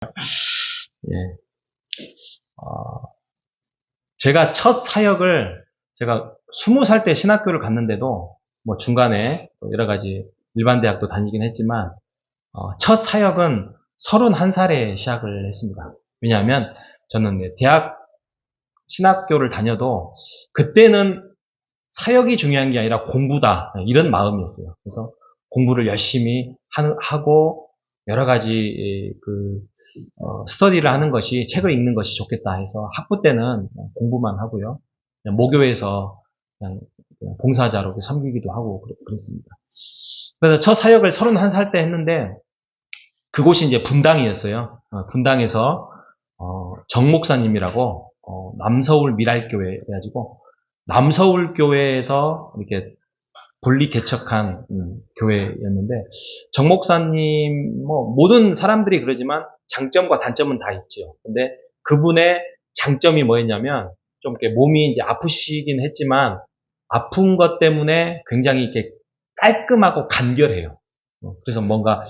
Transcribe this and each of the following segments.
예. 제가 첫 사역을 제가 20살 때 신학교를 갔는데도 뭐 중간에 여러 가지 일반 대학도 다니긴 했지만 첫 사역은 31살에 시작을 했습니다. 왜냐하면 저는 대학 신학교를 다녀도 그때는 사역이 중요한 게 아니라 공부다 이런 마음이었어요. 그래서 공부를 열심히 하고 여러 가지 스터디를 하는 것이 책을 읽는 것이 좋겠다 해서 학부 때는 공부만 하고요. 그냥 모교에서 그냥 봉사자로 섬기기도 하고 그랬습니다. 그래서 첫 사역을 31살 때 했는데 그곳이 이제 분당이었어요. 분당에서 정 목사님이라고 남서울 미랄교회 해가지고 남서울교회에서 이렇게 분리 개척한 교회였는데 정 목사님 뭐 모든 사람들이 그러지만 장점과 단점은 다 있죠. 근데 그분의 장점이 뭐였냐면 좀 이렇게 몸이 이제 아프시긴 했지만 아픈 것 때문에 굉장히 이렇게 깔끔하고 간결해요. 그래서 뭔가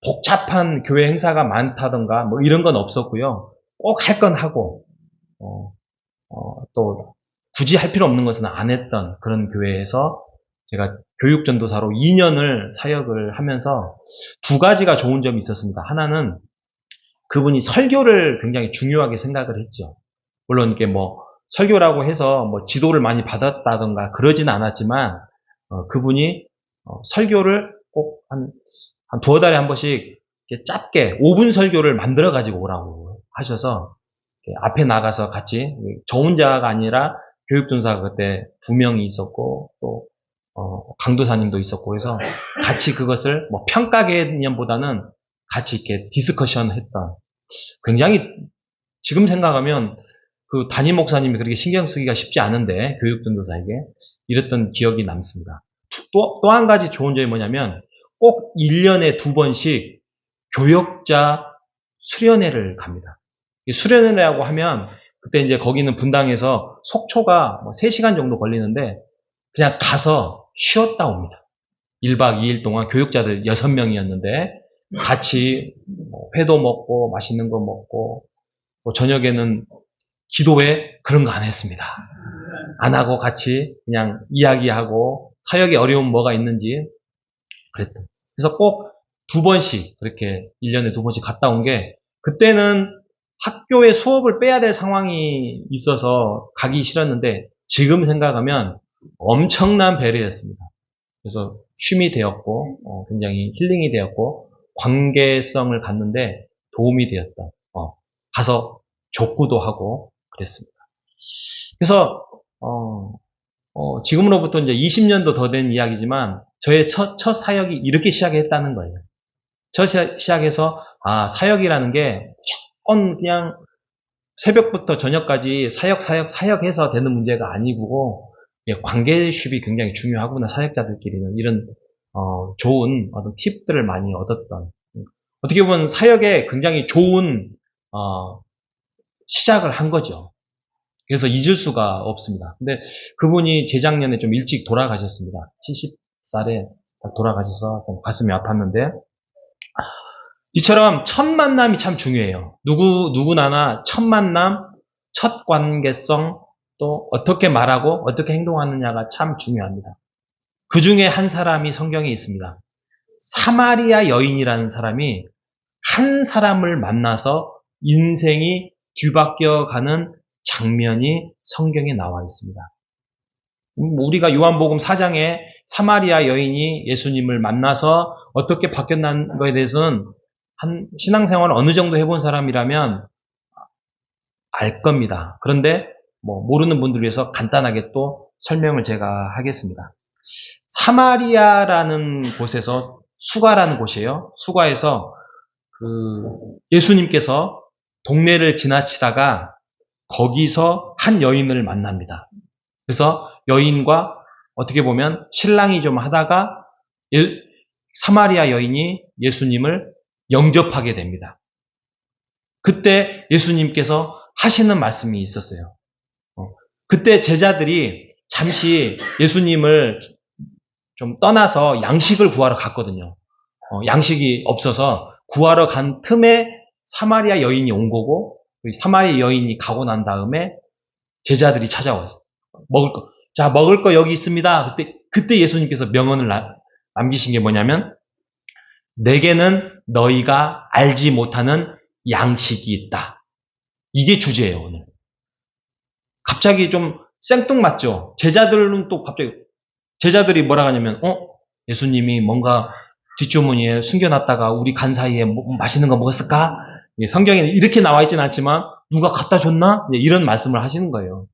복잡한 교회 행사가 많다던가 뭐 이런 건 없었고요. 꼭 할 건 하고 또 굳이 할 필요 없는 것은 안 했던 그런 교회에서 제가 교육전도사로 2년을 사역을 하면서 두 가지가 좋은 점이 있었습니다. 하나는 그분이 설교를 굉장히 중요하게 생각을 했죠. 물론 이게 뭐 설교라고 해서 뭐 지도를 많이 받았다던가 그러지는 않았지만 그분이 설교를 꼭 한 두어 달에 한 번씩 짧게 5분 설교를 만들어 가지고 오라고 하셔서 앞에 나가서 같이 저 혼자가 아니라 교육전사가 그때 2명이 있었고 또 강도사님도 있었고 해서 같이 그것을 뭐 평가 개념보다는 같이 이렇게 디스커션 했던 굉장히 지금 생각하면 그 담임 목사님이 그렇게 신경 쓰기가 쉽지 않은데 교육전도사에게 이랬던 기억이 남습니다. 또 한 가지 좋은 점이 뭐냐면 꼭 1년에 2번씩 교역자 수련회를 갑니다. 수련회라고 하면 그때 이제 거기는 분당에서 속초가 3시간 정도 걸리는데 그냥 가서 쉬었다 옵니다. 1박 2일 동안 교육자들 6명이었는데 같이 회도 먹고 맛있는 거 먹고 또 저녁에는 기도회 그런 거 안 했습니다. 안 하고 같이 그냥 이야기하고 사역의 어려움 뭐가 있는지 그랬던. 그래서 꼭 2번씩 그렇게 1년에 2번씩 갔다 온 게 그때는 학교에 수업을 빼야 될 상황이 있어서 가기 싫었는데 지금 생각하면 엄청난 배려였습니다. 그래서 쉼이 되었고 굉장히 힐링이 되었고 관계성을 갖는데 도움이 되었다. 가서 족구도 하고 그랬습니다. 그래서 지금으로부터 이제 20년도 더 된 이야기지만 저의 첫 사역이 이렇게 시작했다는 거예요. 첫 시작해서 사역이라는 게 무조건 그냥 새벽부터 저녁까지 사역해서 되는 문제가 아니고 관계십이 굉장히 중요하구나 사역자들끼리는 이런 좋은 어떤 팁들을 많이 얻었던 어떻게 보면 사역에 굉장히 좋은 시작을 한 거죠. 그래서 잊을 수가 없습니다. 근데 그분이 재작년에 좀 일찍 돌아가셨습니다. 70살에 돌아가셔서 좀 가슴이 아팠는데 이처럼 첫 만남이 참 중요해요. 누구나나 첫 만남, 첫 관계성, 또 어떻게 말하고 어떻게 행동하느냐가 참 중요합니다. 그 중에 한 사람이 성경에 있습니다. 사마리아 여인이라는 사람이 한 사람을 만나서 인생이 뒤바뀌어가는 장면이 성경에 나와 있습니다. 우리가 요한복음 4장에 사마리아 여인이 예수님을 만나서 어떻게 바뀌었다는 것에 대해서는 한 신앙생활을 어느 정도 해본 사람이라면 알 겁니다. 그런데 모르는 분들을 위해서 간단하게 또 설명을 제가 하겠습니다. 사마리아라는 곳에서 수가라는 곳이에요. 수가에서 예수님께서 동네를 지나치다가 거기서 한 여인을 만납니다. 그래서 여인과 어떻게 보면 신랑이 좀 하다가 사마리아 여인이 예수님을 영접하게 됩니다. 그때 예수님께서 하시는 말씀이 있었어요. 그때 제자들이 잠시 예수님을 좀 떠나서 양식을 구하러 갔거든요. 양식이 없어서 구하러 간 틈에 사마리아 여인이 온 거고, 사마리아 여인이 가고 난 다음에 제자들이 찾아왔어요. 자, 먹을 거 여기 있습니다. 그때 예수님께서 명언을 남기신 게 뭐냐면, 내게는 너희가 알지 못하는 양식이 있다. 이게 주제예요, 오늘. 갑자기 좀 생뚱맞죠? 제자들은 또 갑자기, 제자들이 뭐라 하냐면, 예수님이 뭔가 뒷주머니에 숨겨놨다가 우리 간 사이에 뭐 맛있는 거 먹었을까? 성경에는 이렇게 나와 있지는 않지만, 누가 갖다 줬나? 이런 말씀을 하시는 거예요.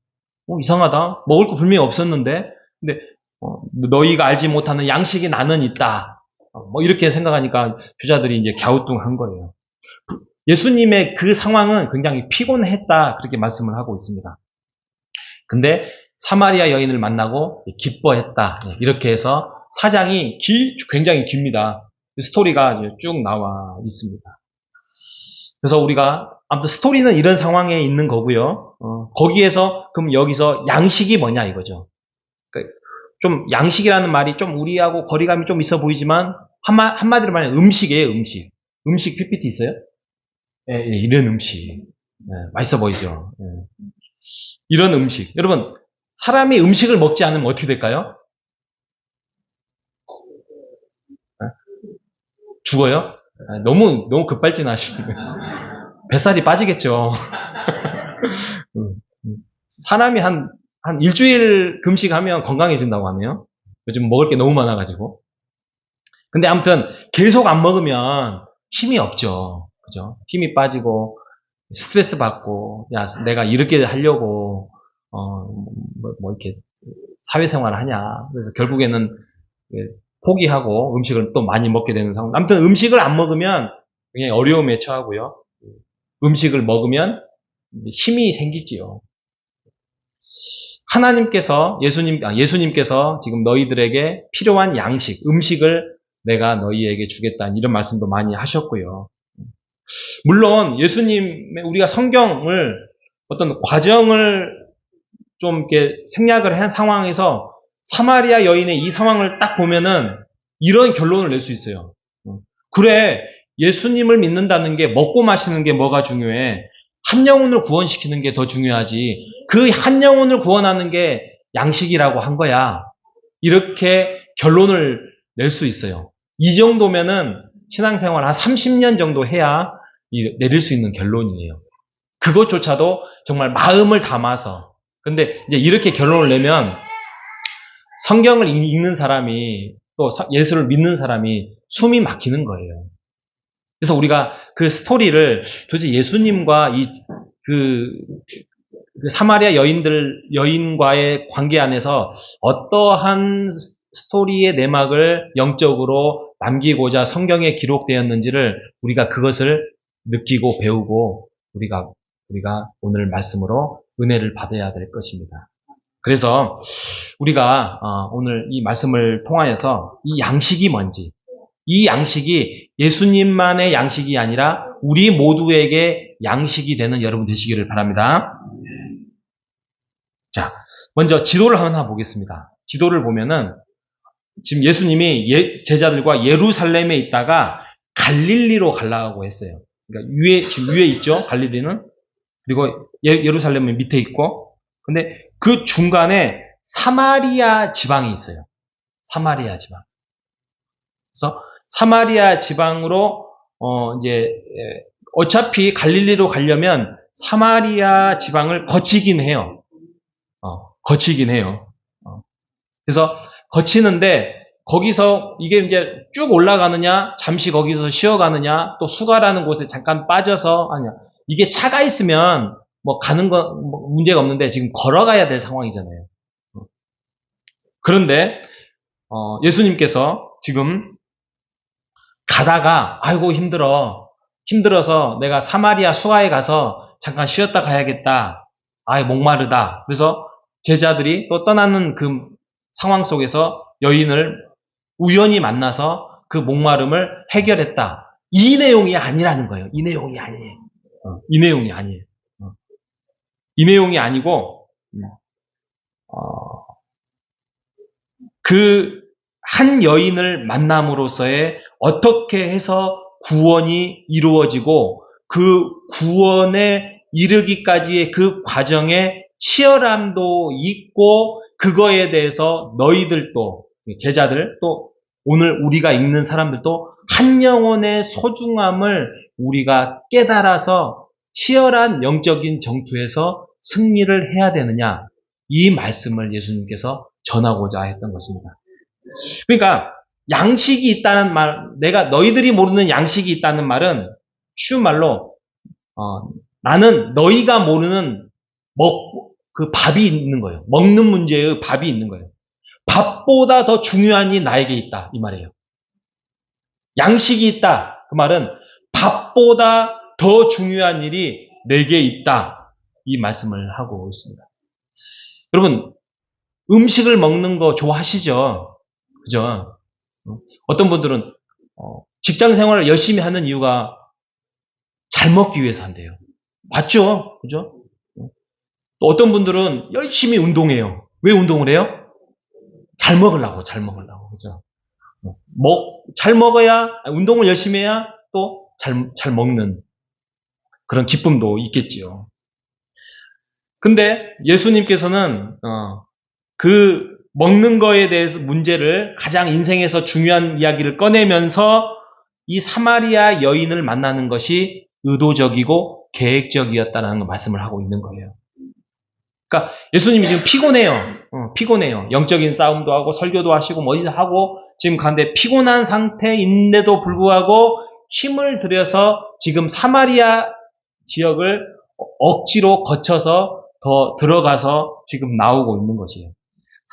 이상하다. 먹을 거 분명히 없었는데, 근데, 너희가 알지 못하는 양식이 나는 있다. 이렇게 생각하니까 제자들이 이제 갸우뚱한 거예요. 예수님의 그 상황은 굉장히 피곤했다. 그렇게 말씀을 하고 있습니다. 근데 사마리아 여인을 만나고 기뻐했다. 이렇게 해서 사장이 굉장히 깁니다. 스토리가 쭉 나와 있습니다. 그래서 우리가 아무튼 스토리는 이런 상황에 있는 거고요. 거기에서 그럼 여기서 양식이 뭐냐 이거죠. 그러니까 좀 양식이라는 말이 좀 우리하고 거리감이 좀 있어 보이지만 한마디로 말하면 음식이에요. 음식 PPT 있어요? 예, 이런 음식. 맛있어 보이죠. 이런 음식. 여러분, 사람이 음식을 먹지 않으면 어떻게 될까요? 죽어요? 너무 급발진하시네. 뱃살이 빠지겠죠. 사람이 한 일주일 금식하면 건강해진다고 하네요. 요즘 먹을 게 너무 많아가지고. 근데 아무튼 계속 안 먹으면 힘이 없죠. 그죠? 힘이 빠지고 스트레스 받고, 야, 내가 이렇게 하려고 이렇게 사회생활을 하냐. 그래서 결국에는 포기하고 음식을 또 많이 먹게 되는 상황. 아무튼 음식을 안 먹으면 굉장히 어려움에 처하고요. 음식을 먹으면 힘이 생기지요. 하나님께서 예수님께서 지금 너희들에게 필요한 양식, 음식을 내가 너희에게 주겠다. 이런 말씀도 많이 하셨고요. 물론 우리가 성경을 어떤 과정을 좀 이렇게 생략을 한 상황에서 사마리아 여인의 이 상황을 딱 보면은 이런 결론을 낼 수 있어요. 그래, 예수님을 믿는다는 게 먹고 마시는 게 뭐가 중요해? 한 영혼을 구원시키는 게 더 중요하지. 그 한 영혼을 구원하는 게 양식이라고 한 거야. 이렇게 결론을 낼 수 있어요. 이 정도면은 신앙생활 한 30년 정도 해야 내릴 수 있는 결론이에요. 그것조차도 정말 마음을 담아서. 근데 이제 이렇게 결론을 내면 성경을 읽는 사람이 또 예수를 믿는 사람이 숨이 막히는 거예요. 그래서 우리가 그 스토리를 도대체 예수님과 그 사마리아 여인과의 관계 안에서 어떠한 스토리의 내막을 영적으로 남기고자 성경에 기록되었는지를 우리가 그것을 느끼고 배우고 우리가 오늘 말씀으로 은혜를 받아야 될 것입니다. 그래서 우리가 오늘 이 말씀을 통하여서 이 양식이 뭔지, 이 양식이 예수님만의 양식이 아니라 우리 모두에게 양식이 되는 여러분 되시기를 바랍니다. 자, 먼저 지도를 하나 보겠습니다. 지도를 보면은 지금 예수님이 제자들과 예루살렘에 있다가 갈릴리로 가려고 했어요. 그러니까 지금 위에 있죠, 갈릴리는. 그리고 예루살렘은 밑에 있고, 근데 그 중간에 사마리아 지방이 있어요. 사마리아 지방. 그래서 사마리아 지방으로 이제 어차피 갈릴리로 가려면 사마리아 지방을 거치긴 해요. 거치긴 해요. 그래서 거치는데 거기서 이게 이제 쭉 올라가느냐, 잠시 거기서 쉬어가느냐, 또 수가라는 곳에 잠깐 빠져서 아니야. 이게 차가 있으면 뭐 가는 거 문제가 없는데 지금 걸어가야 될 상황이잖아요. 그런데 예수님께서 지금 가다가 아이고 힘들어서 내가 사마리아 수가에 가서 잠깐 쉬었다 가야겠다. 아이 목마르다. 그래서 제자들이 또 떠나는 그 상황 속에서 여인을 우연히 만나서 그 목마름을 해결했다. 이 내용이 아니라는 거예요. 이 내용이 아니에요. 이 내용이 아니에요. 이 내용이 아니고 그 한 여인을 만남으로써의 어떻게 해서 구원이 이루어지고 그 구원에 이르기까지의 그 과정에 치열함도 있고, 그거에 대해서 너희들도, 제자들, 또 오늘 우리가 읽는 사람들도 한 영혼의 소중함을 우리가 깨달아서 치열한 영적인 정투에서 승리를 해야 되느냐, 이 말씀을 예수님께서 전하고자 했던 것입니다. 그러니까 양식이 있다는 말, 내가 너희들이 모르는 양식이 있다는 말은 쉬운 말로 나는 너희가 모르는 그 밥이 있는 거예요. 먹는 문제의 밥이 있는 거예요. 밥보다 더 중요한 이 나에게 있다, 이 말이에요. 양식이 있다, 그 말은 밥보다 더 중요한 일이 내게 있다, 이 말씀을 하고 있습니다. 여러분, 음식을 먹는 거 좋아하시죠? 그죠? 어떤 분들은 직장 생활을 열심히 하는 이유가 잘 먹기 위해서 한대요. 맞죠? 그죠? 또 어떤 분들은 열심히 운동해요. 왜 운동을 해요? 잘 먹으려고, 그죠? 잘 먹어야, 운동을 열심히 해야 또 잘 먹는 그런 기쁨도 있겠지요. 근데 예수님께서는, 그 먹는 거에 대해서 문제를 가장 인생에서 중요한 이야기를 꺼내면서 이 사마리아 여인을 만나는 것이 의도적이고 계획적이었다는 말씀을 하고 있는 거예요. 그러니까 예수님이 지금 피곤해요. 영적인 싸움도 하고 설교도 하시고 뭐 하고 지금 가는데 피곤한 상태인데도 불구하고 힘을 들여서 지금 사마리아 지역을 억지로 거쳐서 더 들어가서 지금 나오고 있는 것이에요.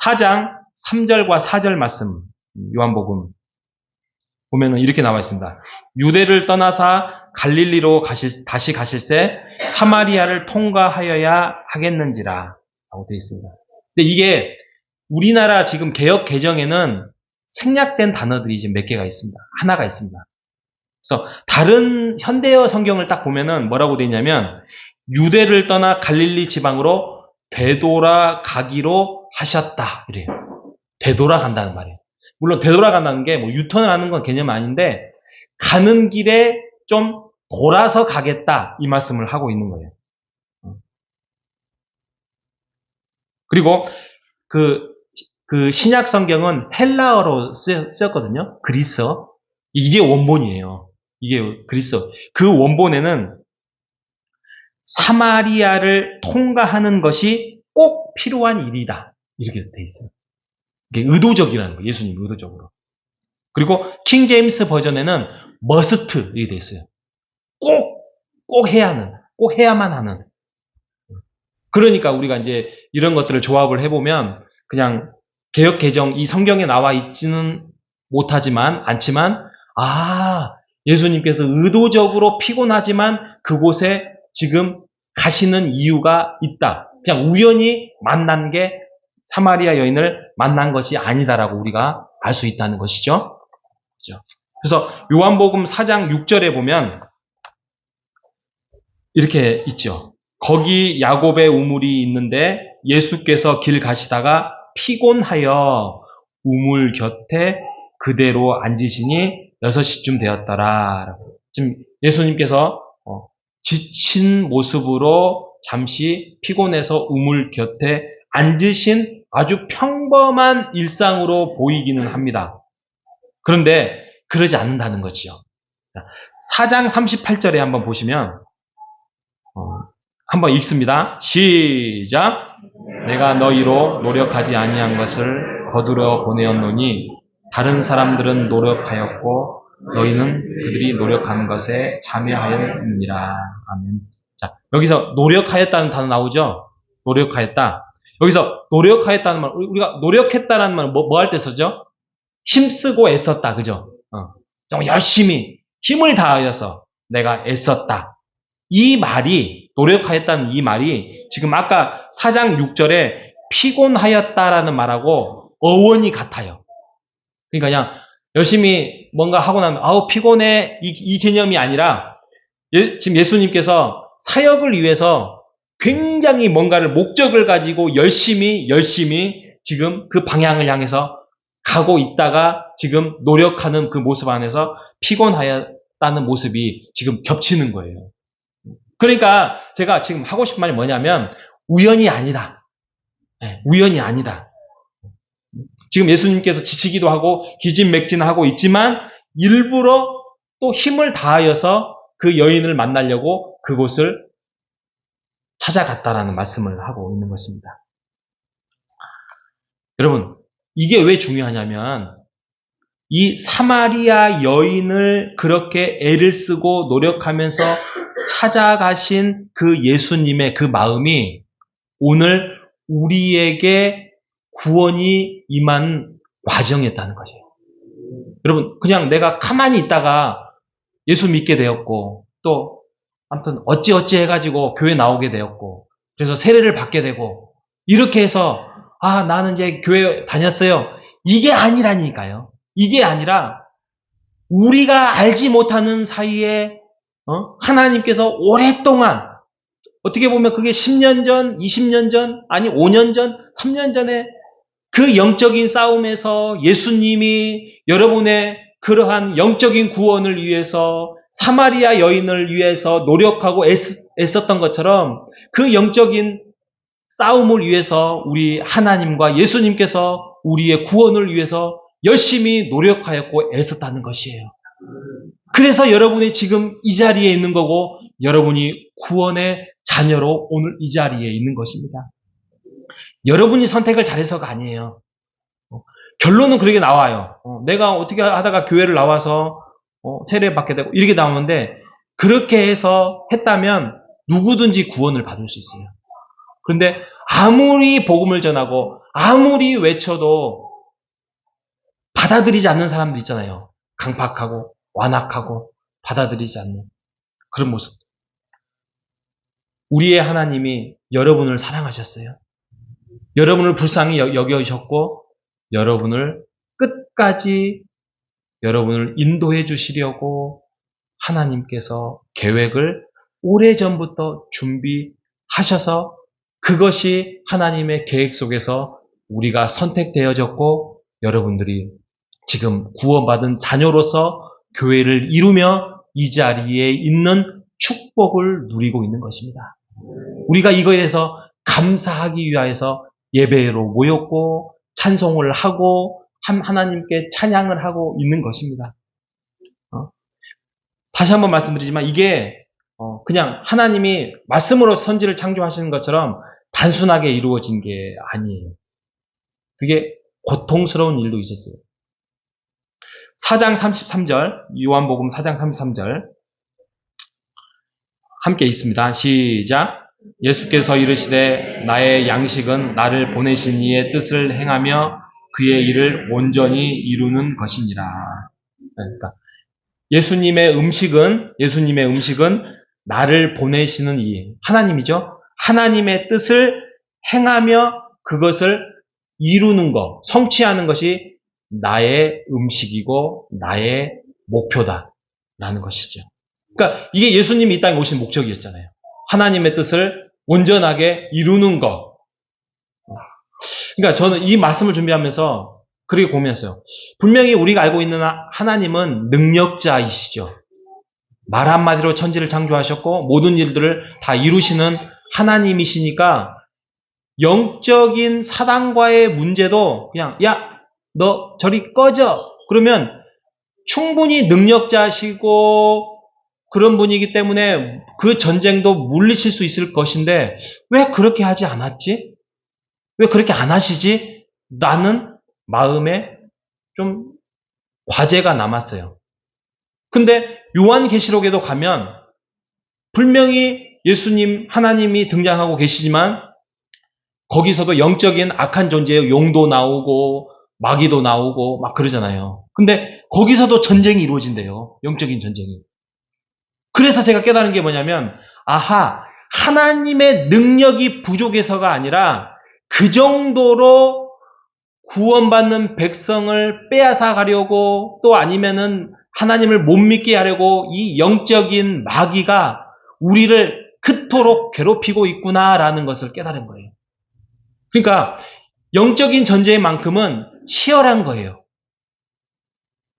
4장 3절과 4절 말씀, 요한복음 보면은 이렇게 나와 있습니다. 유대를 떠나사 갈릴리로 다시 가실새 사마리아를 통과하여야 하겠는지라 라고 되어 있습니다. 근데 이게 우리나라 지금 개역 개정에는 생략된 단어들이 이제 몇 개가 있습니다. 하나가 있습니다. 그래서 다른 현대어 성경을 딱 보면은 뭐라고 되어 있냐면 유대를 떠나 갈릴리 지방으로 되돌아가기로 하셨다, 이래요. 되돌아간다는 말이에요. 물론 되돌아간다는 게 뭐 유턴을 하는 건 개념 아닌데 가는 길에 좀 돌아서 가겠다, 이 말씀을 하고 있는 거예요. 그리고 그 신약 성경은 헬라어로 쓰였거든요. 그리스어. 이게 원본이에요. 이게 그리스어. 그 원본에는 사마리아를 통과하는 것이 꼭 필요한 일이다, 이렇게 돼 있어요. 이게 의도적이라는 거예요. 예수님 의도적으로. 그리고 킹 제임스 버전에는 must 이렇게 돼 있어요. 꼭 해야만 하는. 그러니까 우리가 이제 이런 것들을 조합을 해보면 그냥 개역 개정 이 성경에 나와 있지는 않지만 예수님께서 의도적으로 피곤하지만 그곳에 지금 가시는 이유가 있다. 그냥 우연히 만난 게 사마리아 여인을 만난 것이 아니다라고 우리가 알 수 있다는 것이죠. 그렇죠? 그래서 요한복음 4장 6절에 보면 이렇게 있죠. 거기 야곱의 우물이 있는데 예수께서 길 가시다가 피곤하여 우물 곁에 그대로 앉으시니 6시쯤 되었더라. 지금 예수님께서 지친 모습으로 잠시 피곤해서 우물 곁에 앉으신 아주 평범한 일상으로 보이기는 합니다. 그런데 그러지 않는다는 거지요. 4장 38절에 한번 보시면 한번 읽습니다. 시작. 내가 너희로 노력하지 아니한 것을 거두려 보내었노니 다른 사람들은 노력하였고 너희는 그들이 노력한 것에 참여하였느니라. 아멘. 자, 여기서 노력하였다는 단어 나오죠? 노력하였다. 여기서 노력하였다는 말, 우리가 노력했다는 말은 뭐 할 때 쓰죠? 힘쓰고 애썼다, 그죠? 좀 열심히 힘을 다하여서 내가 애썼다. 이 말이, 노력하였다는 이 말이 지금 아까 4장 6절에 피곤하였다라는 말하고 어원이 같아요. 그러니까 그냥 열심히 뭔가 하고 나면 피곤해, 이 개념이 아니라 지금 예수님께서 사역을 위해서 굉장히 뭔가를 목적을 가지고 열심히 지금 그 방향을 향해서 가고 있다가 지금 노력하는 그 모습 안에서 피곤하였다는 모습이 지금 겹치는 거예요. 그러니까 제가 지금 하고 싶은 말이 뭐냐면 우연이 아니다. 네, 우연이 아니다. 지금 예수님께서 지치기도 하고 기진맥진하고 있지만 일부러 또 힘을 다하여서 그 여인을 만나려고 그곳을 찾아갔다라는 말씀을 하고 있는 것입니다. 여러분, 이게 왜 중요하냐면 이 사마리아 여인을 그렇게 애를 쓰고 노력하면서 찾아가신 그 예수님의 그 마음이 오늘 우리에게 구원이 임한 과정이었다는 거죠. 여러분, 그냥 내가 가만히 있다가 예수 믿게 되었고, 또, 아무튼, 어찌어찌 해가지고 교회 나오게 되었고, 그래서 세례를 받게 되고, 이렇게 해서, 아, 나는 이제 교회 다녔어요. 이게 아니라니까요. 이게 아니라, 우리가 알지 못하는 사이에, 하나님께서 오랫동안, 어떻게 보면 그게 10년 전, 20년 전, 아니 5년 전, 3년 전에 그 영적인 싸움에서 예수님이 여러분의 그러한 영적인 구원을 위해서 사마리아 여인을 위해서 노력하고 애썼던 것처럼 그 영적인 싸움을 위해서 우리 하나님과 예수님께서 우리의 구원을 위해서 열심히 노력하였고 애썼다는 것이에요. 그래서 여러분이 지금 이 자리에 있는 거고 여러분이 구원의 자녀로 오늘 이 자리에 있는 것입니다. 여러분이 선택을 잘해서가 아니에요. 결론은 그렇게 나와요. 내가 어떻게 하다가 교회를 나와서 세례 받게 되고 이렇게 나오는데 그렇게 해서 했다면 누구든지 구원을 받을 수 있어요. 그런데 아무리 복음을 전하고 아무리 외쳐도 받아들이지 않는 사람도 있잖아요. 강팍하고 완악하고 받아들이지 않는 그런 모습. 우리의 하나님이 여러분을 사랑하셨어요. 여러분을 불쌍히 여겨주셨고 여러분을 끝까지 여러분을 인도해 주시려고 하나님께서 계획을 오래전부터 준비하셔서 그것이 하나님의 계획 속에서 우리가 선택되어졌고 여러분들이 지금 구원받은 자녀로서 교회를 이루며 이 자리에 있는 축복을 누리고 있는 것입니다. 우리가 이거에 대해서 감사하기 위하여서 예배로 모였고 찬송을 하고 하나님께 찬양을 하고 있는 것입니다. 다시 한번 말씀드리지만 이게 그냥 하나님이 말씀으로 선지를 창조하시는 것처럼 단순하게 이루어진 게 아니에요. 그게 고통스러운 일도 있었어요. 4장 33절, 요한복음 4장 33절 함께 있습니다. 시작. 예수께서 이르시되 나의 양식은 나를 보내신 이의 뜻을 행하며 그의 일을 온전히 이루는 것이니라. 그러니까 예수님의 음식은 나를 보내시는 이 하나님이죠. 하나님의 뜻을 행하며 그것을 이루는 것, 성취하는 것이 나의 음식이고 나의 목표다라는 것이죠. 그러니까 이게 예수님이 이 땅에 오신 목적이었잖아요. 하나님의 뜻을 온전하게 이루는 것. 그러니까 저는 이 말씀을 준비하면서 그렇게 고민했어요. 분명히 우리가 알고 있는 하나님은 능력자이시죠. 말 한마디로 천지를 창조하셨고 모든 일들을 다 이루시는 하나님이시니까 영적인 사단과의 문제도 그냥 야, 너 저리 꺼져. 그러면 충분히 능력자시고 그런 분이기 때문에 그 전쟁도 물리칠 수 있을 것인데 왜 그렇게 하지 않았지? 왜 그렇게 안 하시지? 라는 마음에 좀 과제가 남았어요. 근데 요한계시록에도 가면 분명히 예수님, 하나님이 등장하고 계시지만 거기서도 영적인 악한 존재의 용도 나오고 마귀도 나오고 막 그러잖아요. 근데 거기서도 전쟁이 이루어진대요. 영적인 전쟁이. 그래서 제가 깨달은 게 뭐냐면 아하, 하나님의 능력이 부족해서가 아니라 그 정도로 구원받는 백성을 빼앗아 가려고 또 아니면은 하나님을 못 믿게 하려고 이 영적인 마귀가 우리를 그토록 괴롭히고 있구나라는 것을 깨달은 거예요. 그러니까 영적인 전쟁만큼은 치열한 거예요.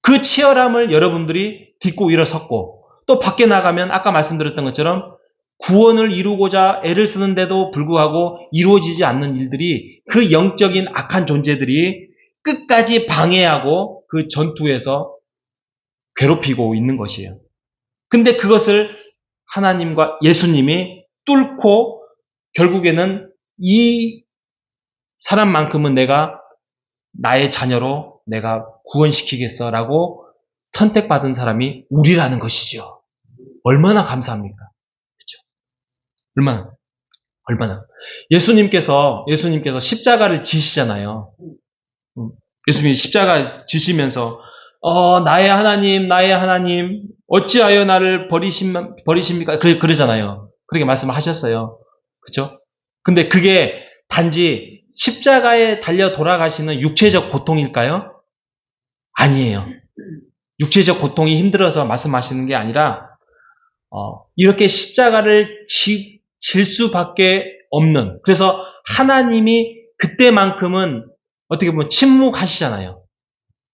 그 치열함을 여러분들이 딛고 일어섰고 또 밖에 나가면 아까 말씀드렸던 것처럼 구원을 이루고자 애를 쓰는데도 불구하고 이루어지지 않는 일들이 그 영적인 악한 존재들이 끝까지 방해하고 그 전투에서 괴롭히고 있는 것이에요. 근데 그것을 하나님과 예수님이 뚫고 결국에는 이 사람만큼은 내가 나의 자녀로 내가 구원시키겠어라고 선택받은 사람이 우리라는 것이죠. 얼마나 감사합니까? 그렇죠? 얼마나. 예수님께서 십자가를 지시잖아요. 예수님이 십자가 지시면서 나의 하나님, 어찌하여 나를 버리십니까? 그러잖아요. 그렇게 말씀하셨어요. 그렇죠? 근데 그게 단지 십자가에 달려 돌아가시는 육체적 고통일까요? 아니에요. 육체적 고통이 힘들어서 말씀하시는 게 아니라 이렇게 십자가를 질 수밖에 없는, 그래서 하나님이 그때만큼은 어떻게 보면 침묵하시잖아요.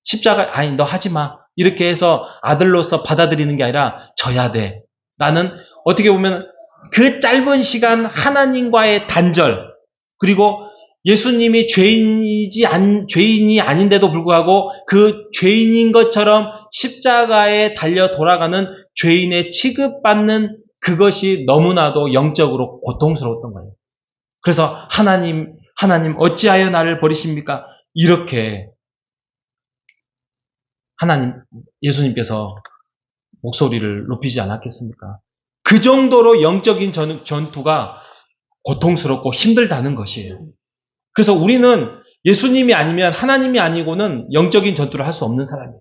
십자가 아니 너 하지 마 이렇게 해서 아들로서 받아들이는 게 아니라 져야 돼 라는, 어떻게 보면 그 짧은 시간 하나님과의 단절, 그리고 예수님이 죄인이 아닌데도 불구하고 그 죄인인 것처럼 십자가에 달려 돌아가는 죄인의 취급받는 그것이 너무나도 영적으로 고통스러웠던 거예요. 그래서 하나님 어찌하여 나를 버리십니까? 이렇게 예수님께서 목소리를 높이지 않았겠습니까? 그 정도로 영적인 전투가 고통스럽고 힘들다는 것이에요. 그래서 우리는 예수님이 아니면, 하나님이 아니고는 영적인 전투를 할 수 없는 사람이에요.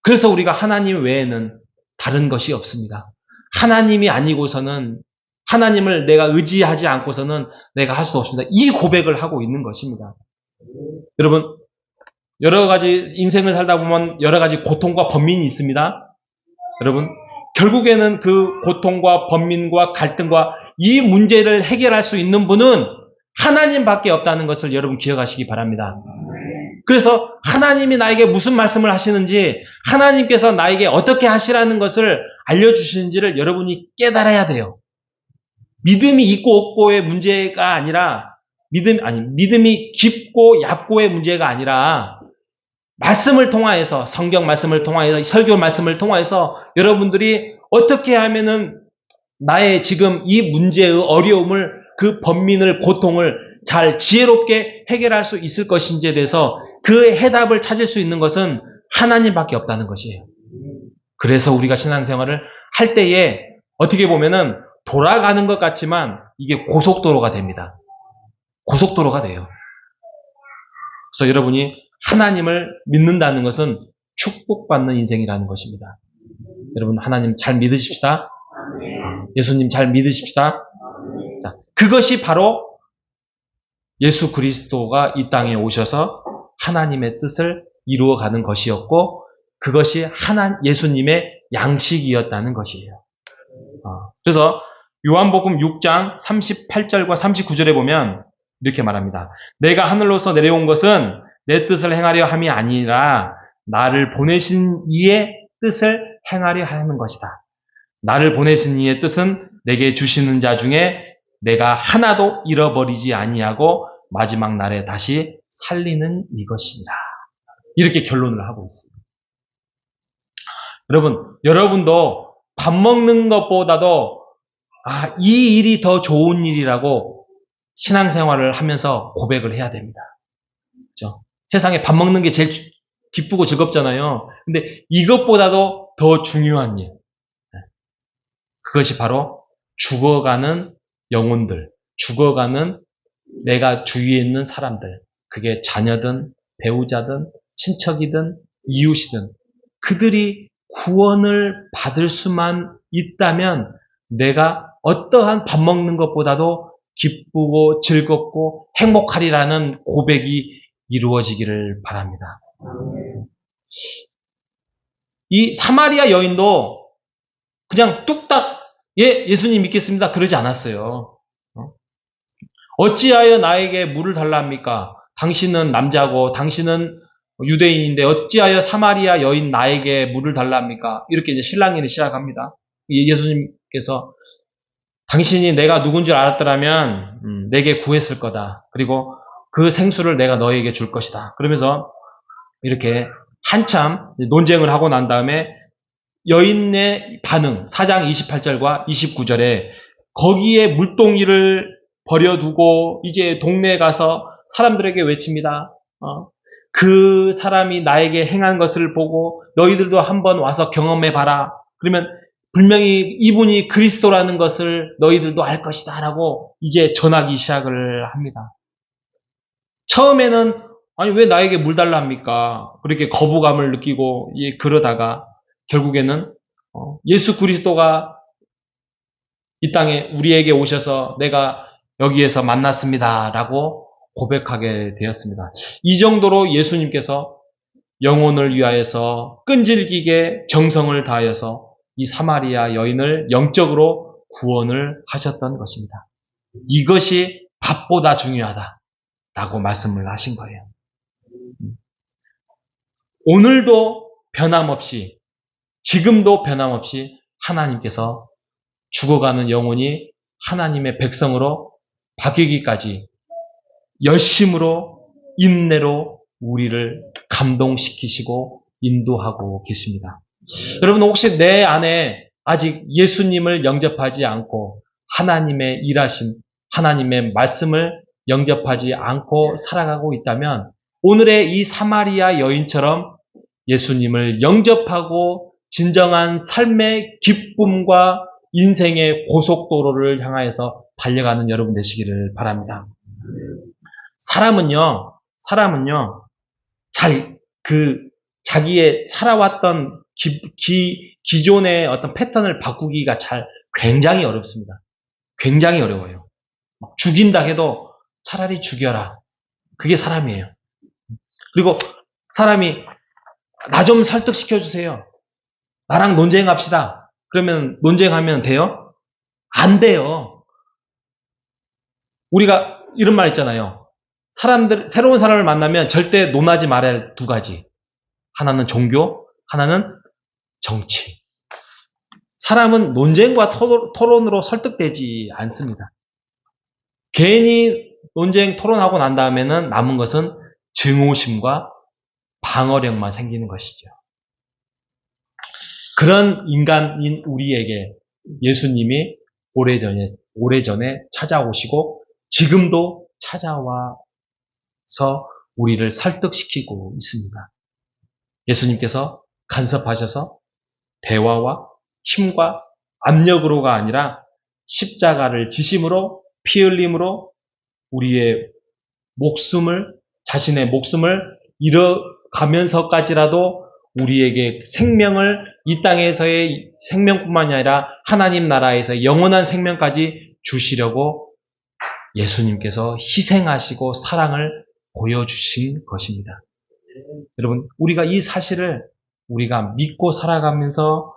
그래서 우리가 하나님 외에는 다른 것이 없습니다. 하나님이 아니고서는, 하나님을 내가 의지하지 않고서는 내가 할 수 없습니다. 이 고백을 하고 있는 것입니다. 여러분, 여러 가지 인생을 살다 보면 여러 가지 고통과 번민이 있습니다. 여러분, 결국에는 그 고통과 번민과 갈등과 이 문제를 해결할 수 있는 분은 하나님밖에 없다는 것을 여러분 기억하시기 바랍니다. 그래서 하나님이 나에게 무슨 말씀을 하시는지, 하나님께서 나에게 어떻게 하시라는 것을 알려주시는지를 여러분이 깨달아야 돼요. 믿음이 있고 없고의 문제가 아니라, 믿음이 깊고 얕고의 문제가 아니라, 말씀을 통하여서, 성경 말씀을 통하여서, 설교 말씀을 통하여서 여러분들이 어떻게 하면은 나의 지금 이 문제의 어려움을, 그 번민을, 고통을 잘 지혜롭게 해결할 수 있을 것인지에 대해서 그 해답을 찾을 수 있는 것은 하나님밖에 없다는 것이에요. 그래서 우리가 신앙생활을 할 때에 어떻게 보면은 돌아가는 것 같지만 이게 고속도로가 됩니다. 고속도로가 돼요. 그래서 여러분이 하나님을 믿는다는 것은 축복받는 인생이라는 것입니다. 여러분, 하나님 잘 믿으십시다. 예수님 잘 믿으십시다. 자, 그것이 바로 예수 그리스도가 이 땅에 오셔서 하나님의 뜻을 이루어가는 것이었고, 그것이 예수님의 양식이었다는 것이에요. 그래서 요한복음 6장 38절과 39절에 보면 이렇게 말합니다. 내가 하늘로서 내려온 것은 내 뜻을 행하려 함이 아니라 나를 보내신 이의 뜻을 행하려 하는 것이다. 나를 보내신 이의 뜻은 내게 주시는 자 중에 내가 하나도 잃어버리지 아니하고 마지막 날에 다시 살리는 이것이니라. 이렇게 결론을 하고 있습니다. 여러분도 밥 먹는 것보다도 이 일이 더 좋은 일이라고 신앙생활을 하면서 고백을 해야 됩니다. 그렇죠? 세상에 밥 먹는 게 제일 기쁘고 즐겁잖아요. 근데 이것보다도 더 중요한 일, 그것이 바로 죽어가는 영혼들, 죽어가는 내가 주위에 있는 사람들, 그게 자녀든 배우자든 친척이든 이웃이든 그들이 구원을 받을 수만 있다면 내가 어떠한 밥 먹는 것보다도 기쁘고 즐겁고 행복하리라는 고백이 이루어지기를 바랍니다. 이 사마리아 여인도 그냥 뚝딱 예수님 믿겠습니다 그러지 않았어요. 어찌하여 나에게 물을 달라 합니까? 당신은 남자고 당신은 유대인인데 어찌하여 사마리아 여인 나에게 물을 달라 합니까? 이렇게 이제 신랑이를 시작합니다. 예수님께서 당신이 내가 누군 줄 알았더라면 내게 구했을 거다. 그리고 그 생수를 내가 너에게 줄 것이다. 그러면서 이렇게 한참 논쟁을 하고 난 다음에 여인의 반응 4장 28절과 29절에 거기에 물동이를 버려두고 이제 동네에 가서 사람들에게 외칩니다. 그 사람이 나에게 행한 것을 보고 너희들도 한번 와서 경험해봐라. 그러면 분명히 이분이 그리스도라는 것을 너희들도 알 것이다 라고 이제 전하기 시작을 합니다. 처음에는 아니 왜 나에게 물 달라 합니까? 그렇게 거부감을 느끼고 그러다가 결국에는 예수 그리스도가 이 땅에 우리에게 오셔서 내가 여기에서 만났습니다 라고 고백하게 되었습니다. 이 정도로 예수님께서 영혼을 위하여서 끈질기게 정성을 다하여서 이 사마리아 여인을 영적으로 구원을 하셨던 것입니다. 이것이 밥보다 중요하다라고 말씀을 하신 거예요. 오늘도 변함없이 지금도 변함없이 하나님께서 죽어가는 영혼이 하나님의 백성으로 바뀌기까지 열심으로 인내로 우리를 감동시키시고 인도하고 계십니다. 여러분 혹시 내 안에 아직 예수님을 영접하지 않고 하나님의 일하심, 하나님의 말씀을 영접하지 않고 살아가고 있다면 오늘의 이 사마리아 여인처럼 예수님을 영접하고 진정한 삶의 기쁨과 인생의 고속도로를 향하여서 달려가는 여러분 되시기를 바랍니다. 사람은요, 자기의 살아왔던 기존의 어떤 패턴을 바꾸기가 굉장히 어렵습니다. 굉장히 어려워요. 죽인다 해도 차라리 죽여라. 그게 사람이에요. 그리고 사람이 나 좀 설득시켜주세요. 나랑 논쟁합시다. 그러면 논쟁하면 돼요? 안 돼요. 우리가 이런 말 있잖아요. 새로운 사람을 만나면 절대 논하지 말아야 할 두 가지. 하나는 종교, 하나는 정치. 사람은 논쟁과 토론으로 설득되지 않습니다. 괜히 논쟁, 토론하고 난 다음에는 남은 것은 증오심과 방어력만 생기는 것이죠. 그런 인간인 우리에게 예수님이 오래전에 찾아오시고 지금도 찾아와서 우리를 설득시키고 있습니다. 예수님께서 간섭하셔서 대화와 힘과 압력으로가 아니라 십자가를 지심으로 피 흘림으로 자신의 목숨을 잃어가면서까지라도 우리에게 생명을 이 땅에서의 생명뿐만이 아니라 하나님 나라에서 영원한 생명까지 주시려고 예수님께서 희생하시고 사랑을 보여주신 것입니다. 여러분, 우리가 이 사실을 우리가 믿고 살아가면서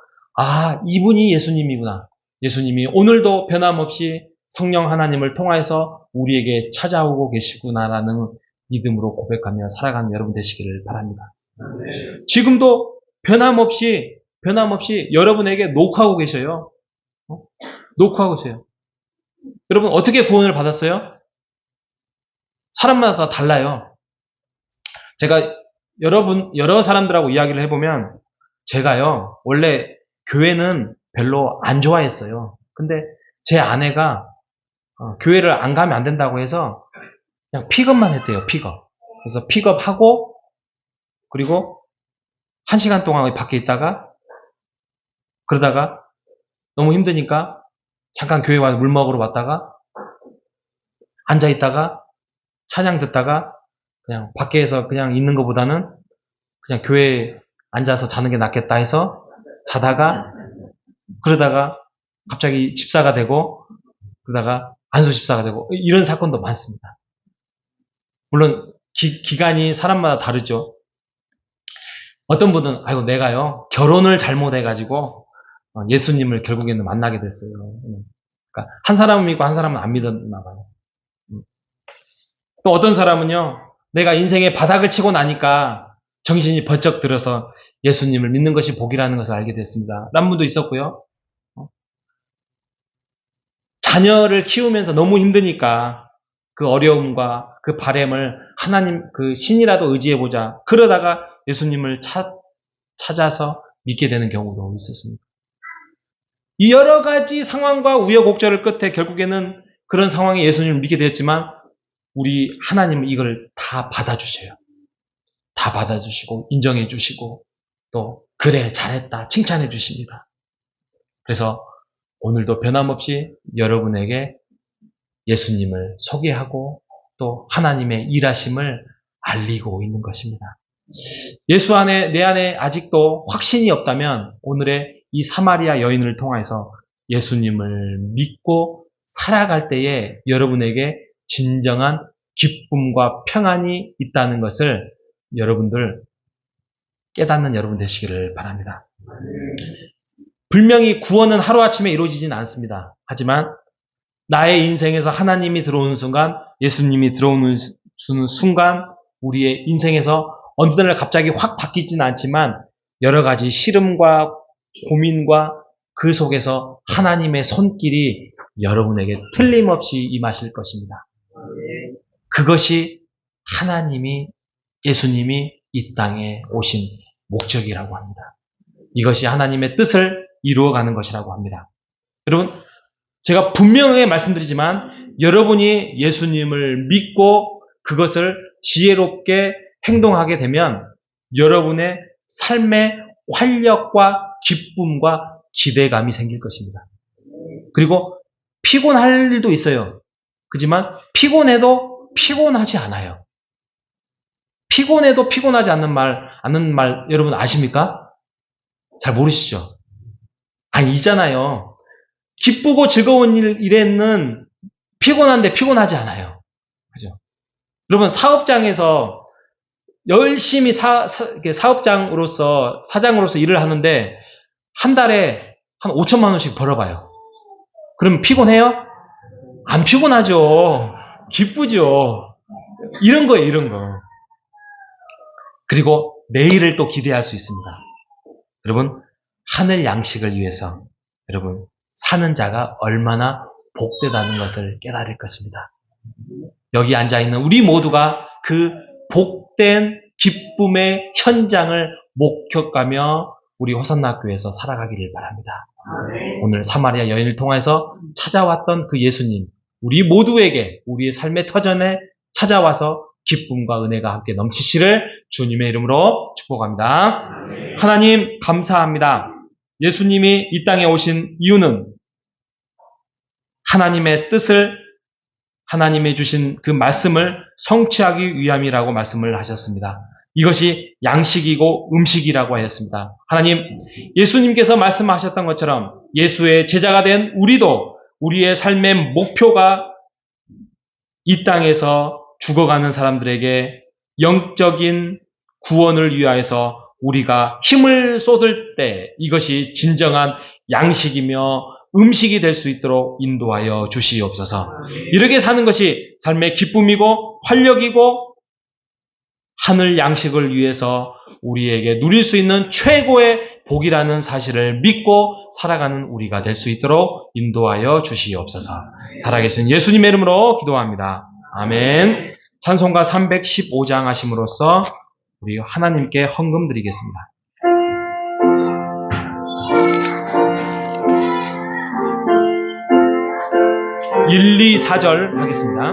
이분이 예수님이구나. 예수님이 오늘도 변함없이 성령 하나님을 통하여서 우리에게 찾아오고 계시구나라는 믿음으로 고백하며 살아가는 여러분 되시기를 바랍니다. 지금도 변함없이 여러분에게 녹화하고 계셔요. 녹화하고 계세요. 여러분 어떻게 구원을 받았어요? 사람마다 다 달라요. 제가 여러 사람들하고 이야기를 해보면 제가요 원래 교회는 별로 안 좋아했어요. 근데 제 아내가 교회를 안 가면 안 된다고 해서 그냥 픽업만 했대요. 픽업. 그래서 픽업하고 그리고 1시간 동안 밖에 있다가 그러다가 너무 힘드니까 잠깐 교회 와서 물 먹으러 왔다가 앉아있다가 찬양 듣다가 그냥 밖에서 그냥 있는 것보다는 그냥 교회에 앉아서 자는 게 낫겠다 해서 자다가 그러다가 갑자기 집사가 되고 그러다가 안수 집사가 되고 이런 사건도 많습니다. 물론 기간이 사람마다 다르죠. 어떤 분은 내가요 결혼을 잘못해가지고 예수님을 결국에는 만나게 됐어요. 그러니까 한 사람은 믿고 한 사람은 안 믿었나 봐요. 또 어떤 사람은요 내가 인생의 바닥을 치고 나니까 정신이 번쩍 들어서 예수님을 믿는 것이 복이라는 것을 알게 됐습니다. 라는 분도 있었고요. 자녀를 키우면서 너무 힘드니까 그 어려움과 그 바램을 하나님, 그 신이라도 의지해보자. 그러다가 예수님을 찾아서 믿게 되는 경우도 있었습니다. 이 여러 가지 상황과 우여곡절을 끝에 결국에는 그런 상황에 예수님을 믿게 되었지만 우리 하나님은 이걸 다 받아주셔요. 다 받아주시고 인정해 주시고 또 그래 잘했다 칭찬해 주십니다. 그래서 오늘도 변함없이 여러분에게 예수님을 소개하고 또 하나님의 일하심을 알리고 있는 것입니다. 예수 안에 내 안에 아직도 확신이 없다면 오늘의 이 사마리아 여인을 통해서 예수님을 믿고 살아갈 때에 여러분에게 진정한 기쁨과 평안이 있다는 것을 여러분들 깨닫는 여러분 되시기를 바랍니다. 분명히 구원은 하루아침에 이루어지진 않습니다. 하지만 나의 인생에서 하나님이 들어오는 순간, 예수님이 들어오는 순간 우리의 인생에서 어느 날 갑자기 확 바뀌지는 않지만 여러 가지 시름과 고민과 그 속에서 하나님의 손길이 여러분에게 틀림없이 임하실 것입니다. 그것이 하나님이 예수님이 이 땅에 오신 목적이라고 합니다. 이것이 하나님의 뜻을 이루어가는 것이라고 합니다. 여러분, 제가 분명하게 말씀드리지만 여러분이 예수님을 믿고 그것을 지혜롭게 행동하게 되면 여러분의 삶의 활력과 기쁨과 기대감이 생길 것입니다. 그리고 피곤할 일도 있어요. 그렇지만 피곤해도 피곤하지 않아요. 피곤해도 피곤하지 않는 말 여러분 아십니까? 잘 모르시죠? 있잖아요. 기쁘고 즐거운 일에는 피곤한데 피곤하지 않아요. 그죠? 여러분, 사업장에서 열심히 사업장으로서, 사장으로서 일을 하는데, 한 달에 한 5천만 원씩 벌어봐요. 그럼 피곤해요? 안 피곤하죠. 기쁘죠. 이런 거예요, 이런 거. 그리고 내일을 또 기대할 수 있습니다. 여러분, 하늘 양식을 위해서 여러분 사는 자가 얼마나 복되다는 것을 깨달을 것입니다. 여기 앉아있는 우리 모두가 그 복된 기쁨의 현장을 목격하며 우리 호산나교회에서 살아가기를 바랍니다. 오늘 사마리아 여인을 통해서 찾아왔던 그 예수님, 우리 모두에게 우리의 삶의 터전에 찾아와서 기쁨과 은혜가 함께 넘치시를 주님의 이름으로 축복합니다. 하나님 감사합니다. 예수님이 이 땅에 오신 이유는 하나님의 뜻을, 하나님이 주신 그 말씀을 성취하기 위함이라고 말씀을 하셨습니다. 이것이 양식이고 음식이라고 하였습니다. 하나님, 예수님께서 말씀하셨던 것처럼 예수의 제자가 된 우리도 우리의 삶의 목표가 이 땅에서 죽어가는 사람들에게 영적인 구원을 위하여서 우리가 힘을 쏟을 때 이것이 진정한 양식이며 음식이 될 수 있도록 인도하여 주시옵소서. 이렇게 사는 것이 삶의 기쁨이고 활력이고 하늘 양식을 위해서 우리에게 누릴 수 있는 최고의 복이라는 사실을 믿고 살아가는 우리가 될 수 있도록 인도하여 주시옵소서. 살아계신 예수님의 이름으로 기도합니다. 아멘. 찬송가 315장 하심으로써 우리 하나님께 헌금 드리겠습니다. 1, 2, 4절 하겠습니다.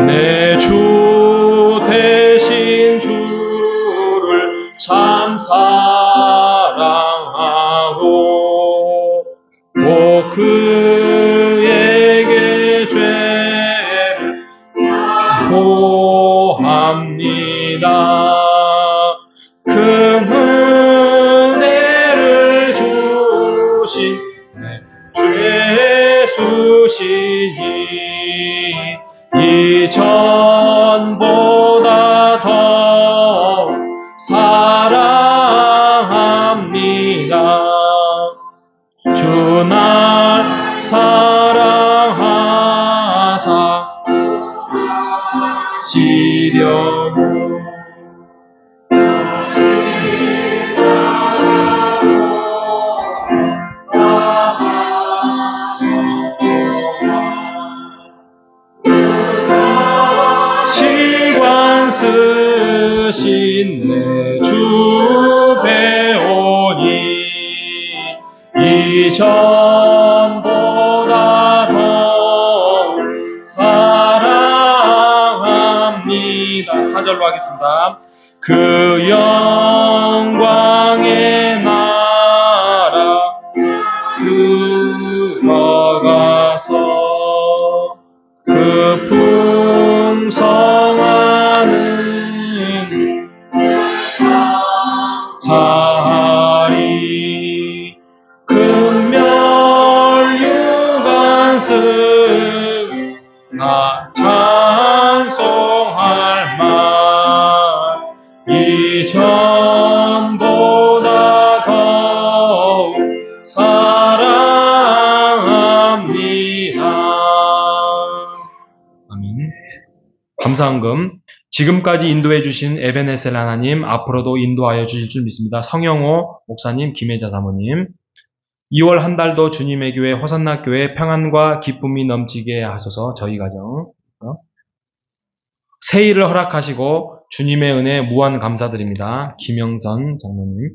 내 주 대신 주를 참 사랑하고 오 그에게 죄를 고합니다. 그 은혜를 주신 죄 수시니 이전보다 더 사랑합니다. 주 날 사랑하사 시려고 쓰신 내 주 배우니 이전보다 더 사랑합니다. 4절로 하겠습니다. 그 영광의 나라 들어가서 그 풍성하는 사리 금멸유관승 나 찬송할 말 이전보다 더욱 사랑합니다. 아멘. 감사헌금. 지금까지 인도해 주신 에베네셀 하나님, 앞으로도 인도하여 주실 줄 믿습니다. 성영호 목사님, 김혜자 사모님, 2월 한 달도 주님의 교회 호산나 교회 평안과 기쁨이 넘치게 하소서. 저희 가정 새 일을 허락하시고 주님의 은혜 무한 감사드립니다. 김영선 장모님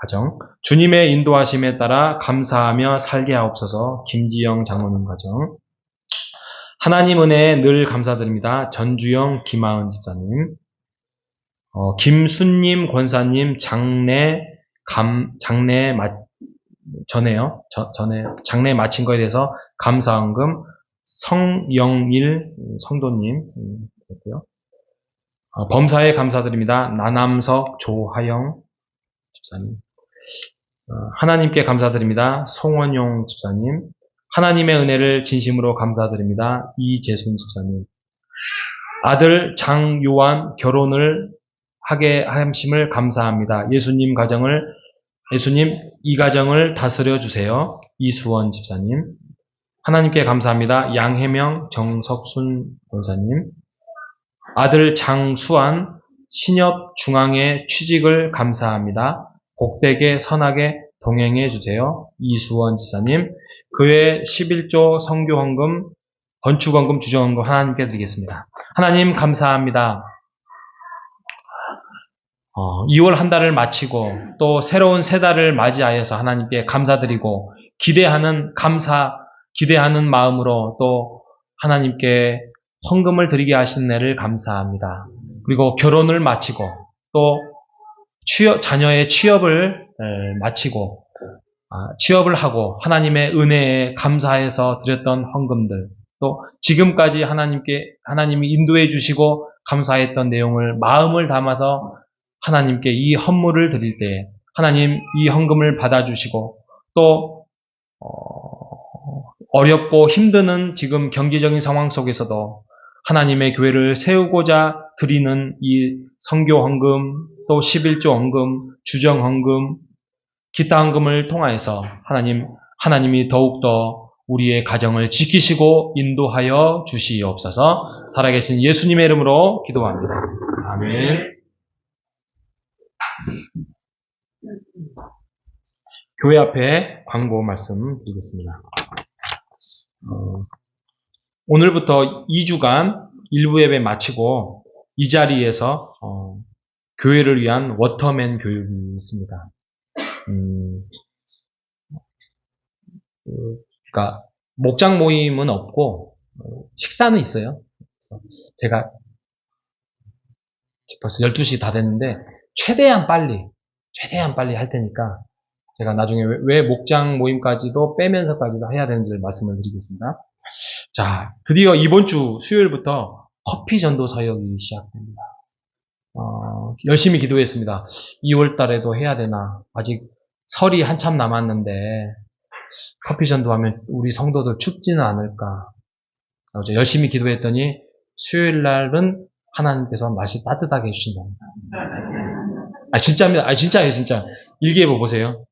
가정, 주님의 인도하심에 따라 감사하며 살게 하옵소서. 김지영 장모님 가정, 하나님 은혜에 늘 감사드립니다. 전주영 김하은 집사님, 김순님 권사님 장례 마친 거에 대해서 감사헌금 성영일 성도님 그랬고요. 범사에 감사드립니다. 나남석 조하영 집사님, 하나님께 감사드립니다. 송원용 집사님, 하나님의 은혜를 진심으로 감사드립니다. 이재순 집사님, 아들 장요한 결혼을 하게 하심을 감사합니다. 예수님 이 가정을 다스려 주세요. 이수원 집사님, 하나님께 감사합니다. 양혜명 정석순 권사님, 아들 장수환 신협 중앙회 취직을 감사합니다. 복되게 선하게 동행해 주세요. 이수원 집사님, 교회 11조 선교헌금, 건축헌금, 주정헌금 하나님께 드리겠습니다. 하나님 감사합니다. 2월 한 달을 마치고 또 새로운 새 달을 맞이하여서 하나님께 감사드리고 기대하는 마음으로 또 하나님께 헌금을 드리게 하신 애를 감사합니다. 그리고 결혼을 마치고 또 자녀의 취업을 마치고 취업을 하고 하나님의 은혜에 감사해서 드렸던 헌금들, 또 지금까지 하나님이 인도해 주시고 감사했던 내용을 마음을 담아서 하나님께 이 헌물을 드릴 때 하나님 이 헌금을 받아주시고 또 어렵고 힘드는 지금 경제적인 상황 속에서도 하나님의 교회를 세우고자 드리는 이 선교 헌금, 또 11조 헌금, 주정 헌금, 기타 헌금을 통하여서 하나님이 더욱더 우리의 가정을 지키시고 인도하여 주시옵소서. 살아계신 예수님의 이름으로 기도합니다. 아멘. 교회 앞에 광고 말씀 드리겠습니다. 오늘부터 2주간 일부 예배 마치고 이 자리에서 교회를 위한 워터맨 교육이 있습니다. 그러니까 목장 모임은 없고 식사는 있어요. 그래서 제가 벌써 12시 다 됐는데 최대한 빨리 할 테니까 제가 나중에 왜 목장 모임까지도 빼면서까지도 해야 되는지를 말씀을 드리겠습니다. 자, 드디어 이번 주 수요일부터 커피 전도 사역이 시작됩니다. 열심히 기도했습니다. 2월 달에도 해야 되나? 아직 설이 한참 남았는데 커피 전도하면 우리 성도들 춥지는 않을까? 어제 열심히 기도했더니 수요일 날은 하나님께서 날씨 따뜻하게 해주신답니다. 진짜입니다. 진짜예요, 진짜. 일기예보 보세요.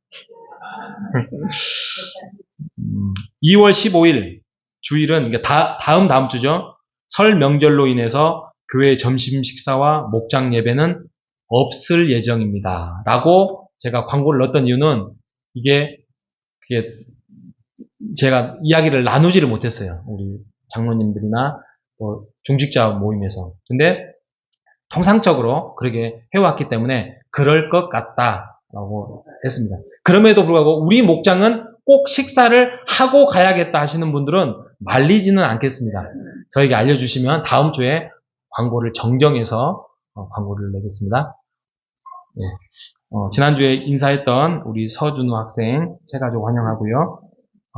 2월 15일 주일은 다음 주죠. 설 명절로 인해서 교회 점심 식사와 목장 예배는 없을 예정입니다. 라고 제가 광고를 넣었던 이유는 그게 제가 이야기를 나누지를 못했어요. 우리 장로님들이나 중직자 모임에서. 근데 통상적으로 그렇게 해왔기 때문에 그럴 것 같다라고 했습니다. 그럼에도 불구하고 우리 목장은 꼭 식사를 하고 가야겠다 하시는 분들은 말리지는 않겠습니다. 저에게 알려주시면 다음 주에 광고를 정정해서 광고를 내겠습니다. 예. 지난주에 인사했던 우리 서준우 학생 새가족 환영하고요.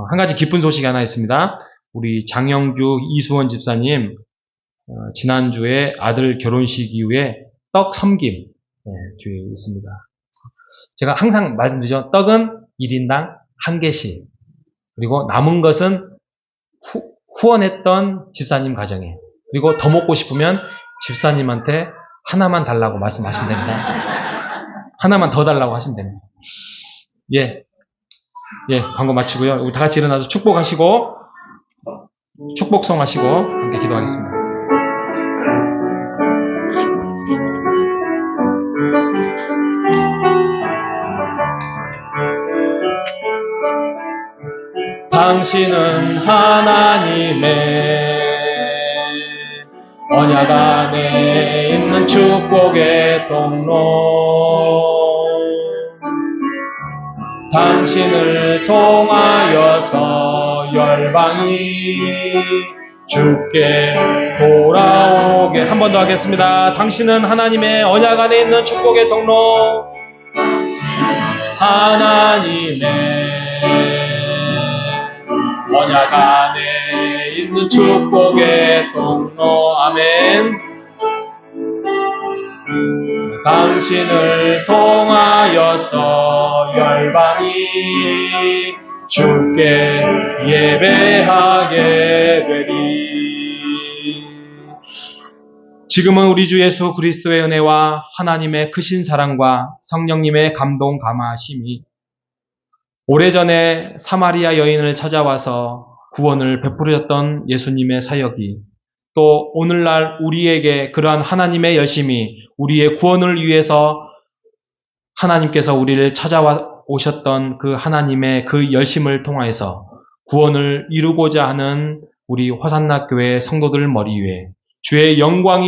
한 가지 기쁜 소식이 하나 있습니다. 우리 장영주 이수원 집사님 지난주에 아들 결혼식 이후에 떡 섬김 뒤에 있습니다. 제가 항상 말씀드리죠. 떡은 1인당 1개씩 그리고 남은 것은 후원했던 집사님 가정에 그리고 더 먹고 싶으면 집사님한테 하나만 달라고 말씀하시면 됩니다. 하나만 더 달라고 하시면 됩니다. 예, 광고 마치고요. 우리 다 같이 일어나서 축복하시고 축복성 하시고 함께 기도하겠습니다. 당신은 하나님의 언약 안에 있는 축복의 통로 당신을 통하여서 열방이 주께 돌아오게 한 번 더 하겠습니다. 당신은 하나님의 언약 안에 있는 축복의 통로 하나님의 언약 안에 있는 축복의 통로 아멘. 당신을 통하여서 열방이 주께 예배하게 되리. 지금은 우리 주 예수 그리스도의 은혜와 하나님의 크신 사랑과 성령님의 감동 감화하심이 오래전에 사마리아 여인을 찾아와서 구원을 베푸셨던 예수님의 사역이 또 오늘날 우리에게 그러한 하나님의 열심이 우리의 구원을 위해서 하나님께서 우리를 찾아와 오셨던 그 하나님의 그 열심을 통하여서 구원을 이루고자 하는 우리 화산나 교회 성도들 머리 위에 주의 영광이